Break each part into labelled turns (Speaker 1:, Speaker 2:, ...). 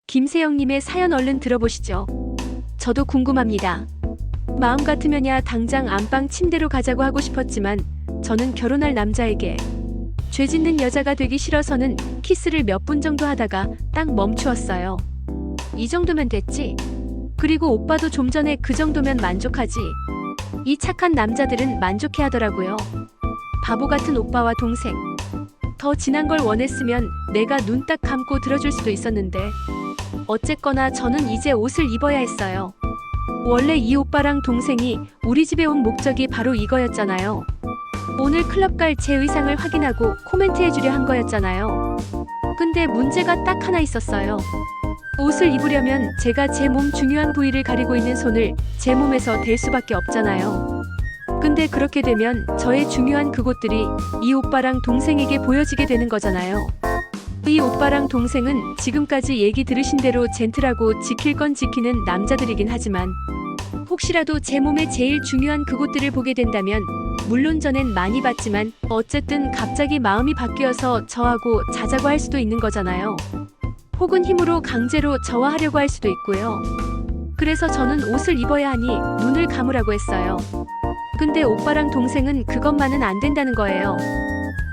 Speaker 1: 김세영님의 사연 얼른 들어보시죠. 저도 궁금합니다. 마음 같으면야 당장 안방 침대로 가자고 하고 싶었지만 저는 결혼할 남자에게 죄 짓는 여자가 되기 싫어서는 키스를 몇 분 정도 하다가 딱 멈추었어요. 이 정도면 됐지? 그리고 오빠도 좀 전에 그 정도면 만족하지. 이 착한 남자들은 만족해 하더라고요. 바보 같은 오빠와 동생. 더 진한 걸 원했으면 내가 눈 딱 감고 들어줄 수도 있었는데. 어쨌거나 저는 이제 옷을 입어야 했어요. 원래 이 오빠랑 동생이 우리 집에 온 목적이 바로 이거였잖아요. 오늘 클럽 갈 제 의상을 확인하고 코멘트해주려 한 거였잖아요. 근데 문제가 딱 하나 있었어요. 옷을 입으려면 제가 제 몸 중요한 부위를 가리고 있는 손을 제 몸에서 댈 수밖에 없잖아요. 근데 그렇게 되면 저의 중요한 그곳들이 이 오빠랑 동생에게 보여지게 되는 거잖아요. 이 오빠랑 동생은 지금까지 얘기 들으신 대로 젠틀하고 지킬 건 지키는 남자들이긴 하지만 혹시라도 제 몸의 제일 중요한 그곳들을 보게 된다면 물론 전엔 많이 봤지만 어쨌든 갑자기 마음이 바뀌어서 저하고 자자고 할 수도 있는 거잖아요. 혹은 힘으로 강제로 저와 하려고 할 수도 있고요. 그래서 저는 옷을 입어야 하니 눈을 감으라고 했어요. 근데 오빠랑 동생은 그것만은 안 된다는 거예요.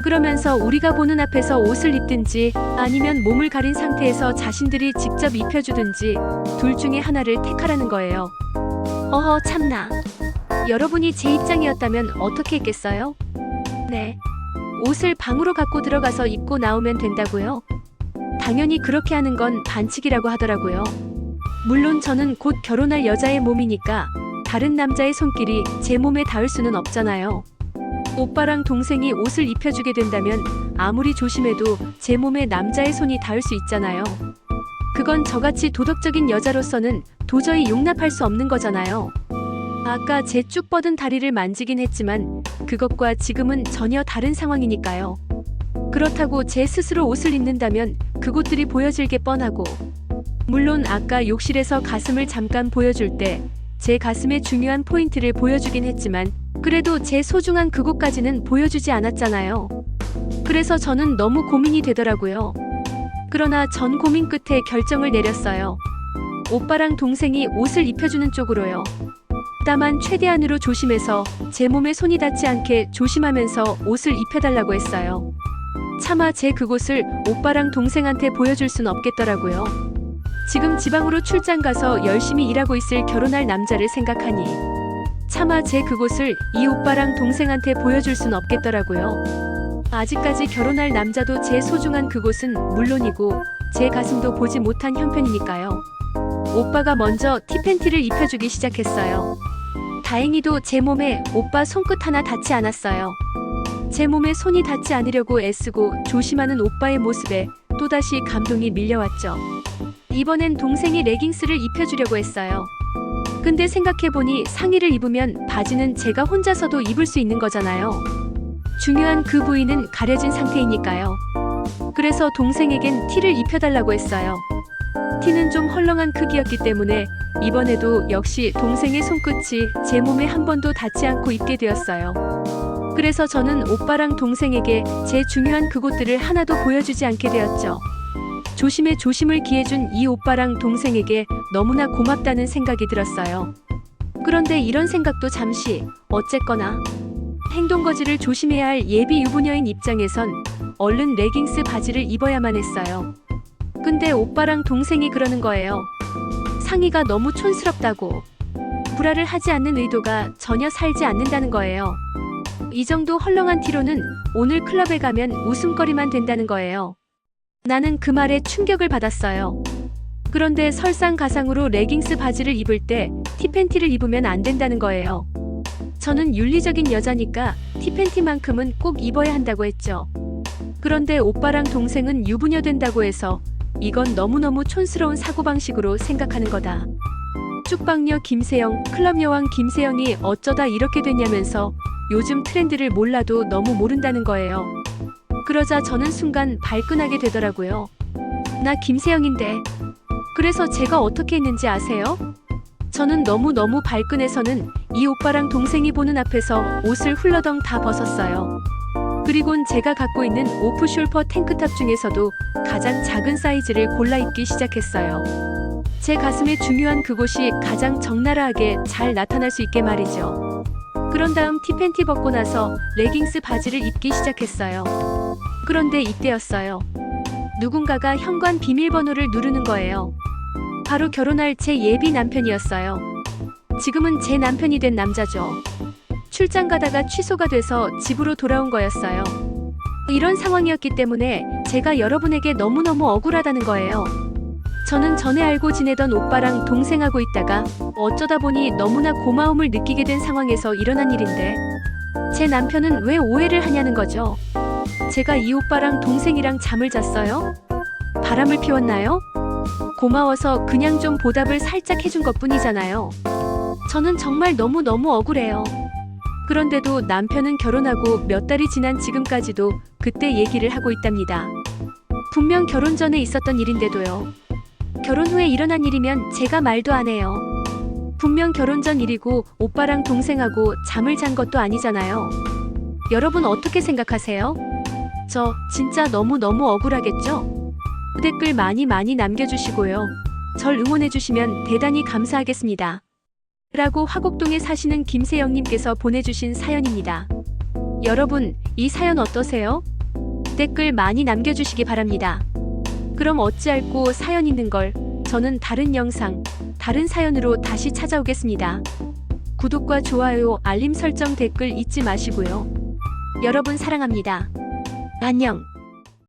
Speaker 1: 그러면서 우리가 보는 앞에서 옷을 입든지 아니면 몸을 가린 상태에서 자신들이 직접 입혀주든지 둘 중에 하나를 택하라는 거예요. 어허 참나. 여러분이 제 입장이었다면 어떻게 했겠어요? 네. 옷을 방으로 갖고 들어가서 입고 나오면 된다고요? 당연히 그렇게 하는 건 반칙이라고 하더라고요. 물론 저는 곧 결혼할 여자의 몸이니까 다른 남자의 손길이 제 몸에 닿을 수는 없잖아요. 오빠랑 동생이 옷을 입혀주게 된다면 아무리 조심해도 제 몸에 남자의 손이 닿을 수 있잖아요. 그건 저같이 도덕적인 여자로서는 도저히 용납할 수 없는 거잖아요. 아까 제 쭉 뻗은 다리를 만지긴 했지만 그것과 지금은 전혀 다른 상황이니까요. 그렇다고 제 스스로 옷을 입는다면 그곳들이 보여질 게 뻔하고 물론 아까 욕실에서 가슴을 잠깐 보여줄 때 제 가슴의 중요한 포인트를 보여주긴 했지만 그래도 제 소중한 그곳까지는 보여주지 않았잖아요. 그래서 저는 너무 고민이 되더라고요. 그러나 전 고민 끝에 결정을 내렸어요. 오빠랑 동생이 옷을 입혀주는 쪽으로요. 다만 최대한으로 조심해서 제 몸에 손이 닿지 않게 조심하면서 옷을 입혀달라고 했어요. 차마 제 그곳을 오빠랑 동생한테 보여줄 순 없겠더라고요. 지금 지방으로 출장 가서 열심히 일하고 있을 결혼할 남자를 생각하니 차마 제 그곳을 이 오빠랑 동생한테 보여줄 순 없겠더라고요. 아직까지 결혼할 남자도 제 소중한 그곳은 물론이고 제 가슴도 보지 못한 형편이니까요. 오빠가 먼저 티팬티를 입혀주기 시작했어요. 다행히도 제 몸에 오빠 손끝 하나 닿지 않았어요. 제 몸에 손이 닿지 않으려고 애쓰고 조심하는 오빠의 모습에 또다시 감동이 밀려왔죠. 이번엔 동생이 레깅스를 입혀주려고 했어요. 근데 생각해보니 상의를 입으면 바지는 제가 혼자서도 입을 수 있는 거잖아요. 중요한 그 부위는 가려진 상태이니까요. 그래서 동생에겐 티를 입혀달라고 했어요. 티는 좀 헐렁한 크기였기 때문에 이번에도 역시 동생의 손끝이 제 몸에 한 번도 닿지 않고 입게 되었어요. 그래서 저는 오빠랑 동생에게 제 중요한 그곳들을 하나도 보여주지 않게 되었죠. 조심에 조심을 기해준 이 오빠랑 동생에게 너무나 고맙다는 생각이 들었어요. 그런데 이런 생각도 잠시, 어쨌거나 행동거지를 조심해야 할 예비 유부녀인 입장에선 얼른 레깅스 바지를 입어야만 했어요. 근데 오빠랑 동생이 그러는 거예요. 상의가 너무 촌스럽다고. 브라를 하지 않는 의도가 전혀 살지 않는다는 거예요. 이 정도 헐렁한 티로는 오늘 클럽에 가면 웃음거리만 된다는 거예요. 나는 그 말에 충격을 받았어요. 그런데 설상가상으로 레깅스 바지를 입을 때 티팬티를 입으면 안 된다는 거예요. 저는 윤리적인 여자니까 티팬티만큼은 꼭 입어야 한다고 했죠. 그런데 오빠랑 동생은 유부녀 된다고 해서 이건 너무너무 촌스러운 사고방식으로 생각하는 거다. 쭉방녀 김세영, 클럽 여왕 김세영이 어쩌다 이렇게 됐냐면서 요즘 트렌드를 몰라도 너무 모른다는 거예요. 그러자 저는 순간 발끈하게 되더라고요. 나 김세영인데. 그래서 제가 어떻게 했는지 아세요? 저는 너무너무 발끈해서는 이 오빠랑 동생이 보는 앞에서 옷을 훌러덩 다 벗었어요. 그리곤 제가 갖고 있는 오프숄더 탱크탑 중에서도 가장 작은 사이즈를 골라 입기 시작했어요. 제 가슴의 중요한 그곳이 가장 적나라하게 잘 나타날 수 있게 말이죠. 그런 다음 티팬티 벗고 나서 레깅스 바지를 입기 시작했어요. 그런데 이때였어요. 누군가가 현관 비밀번호를 누르는 거예요. 바로 결혼할 제 예비 남편이었어요. 지금은 제 남편이 된 남자죠. 출장 가다가 취소가 돼서 집으로 돌아온 거였어요. 이런 상황이었기 때문에 제가 여러분에게 너무너무 억울하다는 거예요. 저는 전에 알고 지내던 오빠랑 동생하고 있다가 어쩌다 보니 너무나 고마움을 느끼게 된 상황에서 일어난 일인데 제 남편은 왜 오해를 하냐는 거죠. 제가 이 오빠랑 동생이랑 잠을 잤어요? 바람을 피웠나요? 고마워서 그냥 좀 보답을 살짝 해준 것뿐이잖아요. 저는 정말 너무너무 억울해요. 그런데도 남편은 결혼하고 몇 달이 지난 지금까지도 그때 얘기를 하고 있답니다. 분명 결혼 전에 있었던 일인데도요. 결혼 후에 일어난 일이면 제가 말도 안 해요. 분명 결혼 전 일이고 오빠랑 동생하고 잠을 잔 것도 아니잖아요. 여러분 어떻게 생각하세요? 저 진짜 너무너무 억울하겠죠? 댓글 많이 남겨주시고요. 절 응원해주시면 대단히 감사하겠습니다. 라고 화곡동에 사시는 김세영님께서 보내주신 사연입니다. 여러분, 이 사연 어떠세요? 댓글 많이 남겨주시기 바랍니다. 그럼 어찌할꼬 사연 있는 걸 저는 다른 영상, 다른 사연으로 다시 찾아오겠습니다. 구독과 좋아요, 알림 설정, 댓글 잊지 마시고요. 여러분 사랑합니다. 안녕.